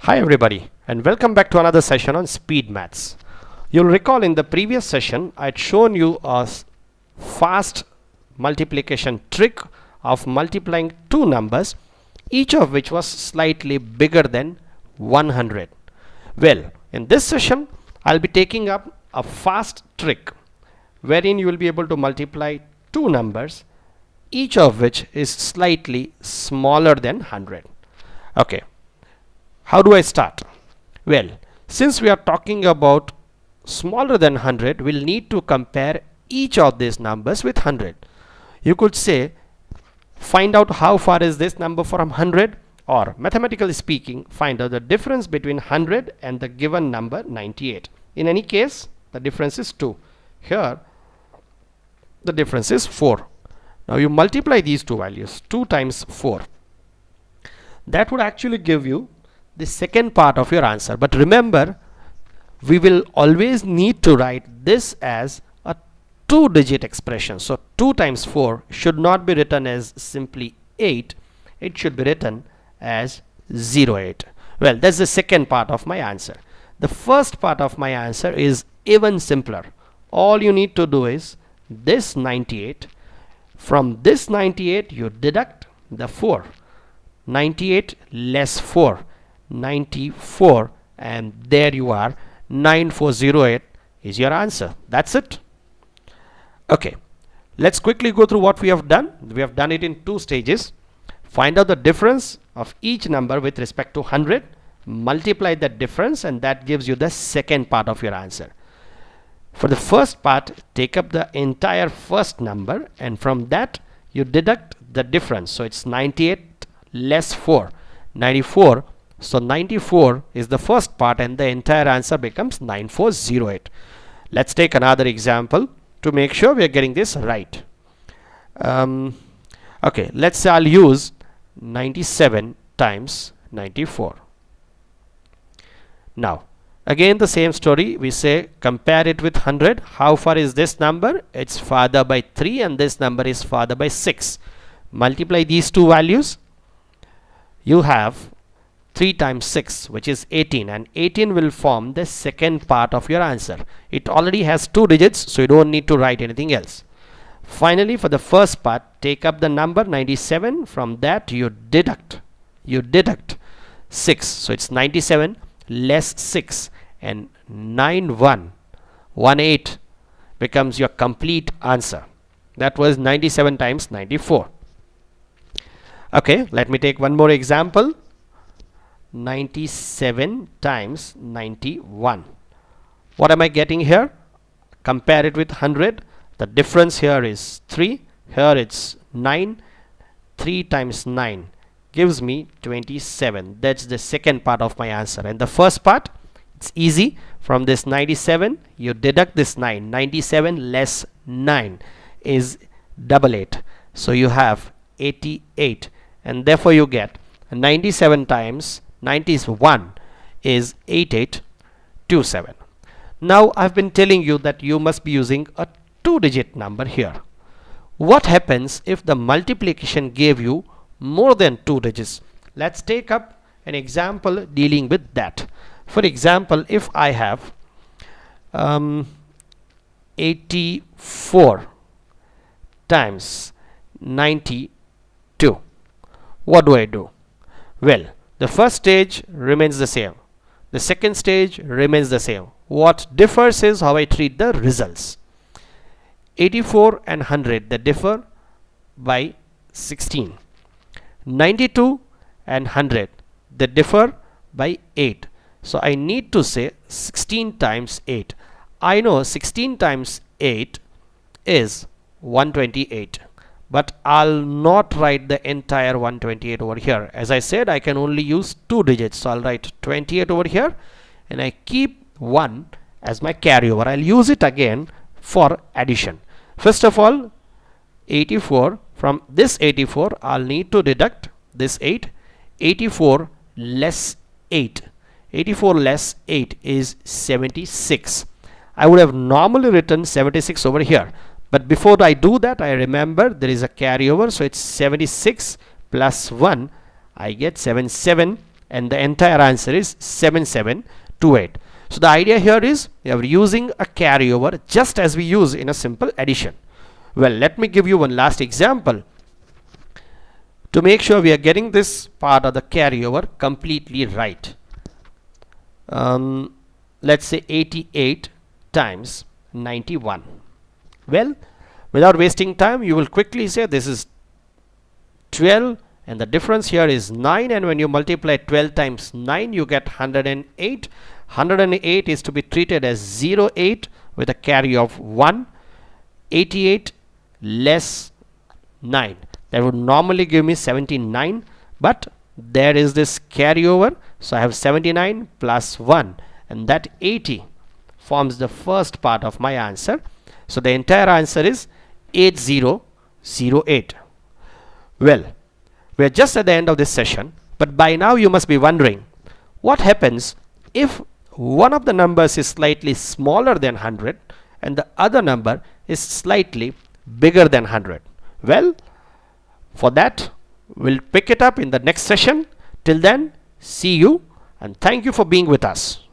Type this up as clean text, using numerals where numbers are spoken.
Hi everybody, and welcome back to another session on speed maths. You'll recall in the previous session I'd shown you a fast multiplication trick of multiplying two numbers, each of which was slightly bigger than 100. Well, in this session I'll be taking up a fast trick wherein you will be able to multiply two numbers, each of which is slightly smaller than 100. Okay. How do I start? Well, since we are talking about smaller than 100, we'll need to compare each of these numbers with 100. You could say, find out how far is this number from 100, or mathematically speaking, find out the difference between 100 and the given number 98. In any case, the difference is 2. Here, the difference is 4. Now you multiply these two values, 2 times 4. That would actually give you the second part of your answer. But remember, we will always need to write this as a two-digit expression. So 2 times 4 should not be written as simply 8. It should be written as 08. Well, that's the second part of my answer. The first part of my answer is even simpler. All you need to do is this 98. From this 98 you deduct the 4. 98 less 4. 94, and there you are. 9408 is your answer. That's it. Okay, let's quickly go through what we have done. We have done it in two stages. Find out the difference of each number with respect to 100, multiply that difference, and that gives you the second part of your answer. For the first part, take up the entire first number, and from that you deduct the difference. So it's 98 less 4, 94. So 94 is the first part, and the entire answer becomes 9408. Let's take another example to make sure we are getting this right. Okay, let's say I'll use 97 times 94. Now again the same story. We say compare it with 100. How far is this number? It's farther by 3, and this number is farther by 6. Multiply these two values. You have 3 times 6, which is 18, and 18 will form the second part of your answer. It already has two digits, so you don't need to write anything else. Finally, for the first part, take up the number 97. From that you deduct 6. So it's 97 less 6, and 9118 becomes your complete answer. That was 97 times 94. Okay, let me take one more example. 97 times 91. What am I getting here? Compare it with 100. The difference here is 3. Here it's 9. 3 times 9 gives me 27. That's the second part of my answer. And the first part, it's easy. From this 97 you deduct this 9. 97 less 9 is 88. So you have 88, and therefore you get 97 times 91 is 8827. Now I've been telling you that you must be using a two-digit number here. What happens if the multiplication gave you more than two digits? Let's take up an example dealing with that. For example, if I have 84 times 92, what do I do? Well, the first stage remains the same. The second stage remains the same. What differs is how I treat the results. 84 and 100, they differ by 16. 92 and 100, they differ by 8. So I need to say 16 times 8. I know 16 times 8 is 128. But I'll not write the entire 128 over here. As I said, I can only use two digits. So I'll write 28 over here, and I keep 1 as my carryover. I'll use it again for addition. First of all, 84. From this 84, I'll need to deduct this 8. 84 less 8. 84 less 8 is 76. I would have normally written 76 over here. But before I do that, I remember there is a carryover, so it's 76 plus 1. I get 77 and the entire answer is 7728. So the idea here is we are using a carryover just as we use in a simple addition. Well, let me give you one last example to make sure we are getting this part of the carryover completely right. Let's say 88 times 91. Well, without wasting time, you will quickly say this is 12 and the difference here is 9, and when you multiply 12 times 9 you get 108. 108 is to be treated as 08 with a carry of 1. 88 less 9, that would normally give me 79, but there is this carryover, so I have 79 plus 1, and that 80 forms the first part of my answer. So the entire answer is 8008. Well, we are just at the end of this session, but by now you must be wondering what happens if one of the numbers is slightly smaller than 100 and the other number is slightly bigger than 100. Well, for that we'll pick it up in the next session. Till then, see you and thank you for being with us.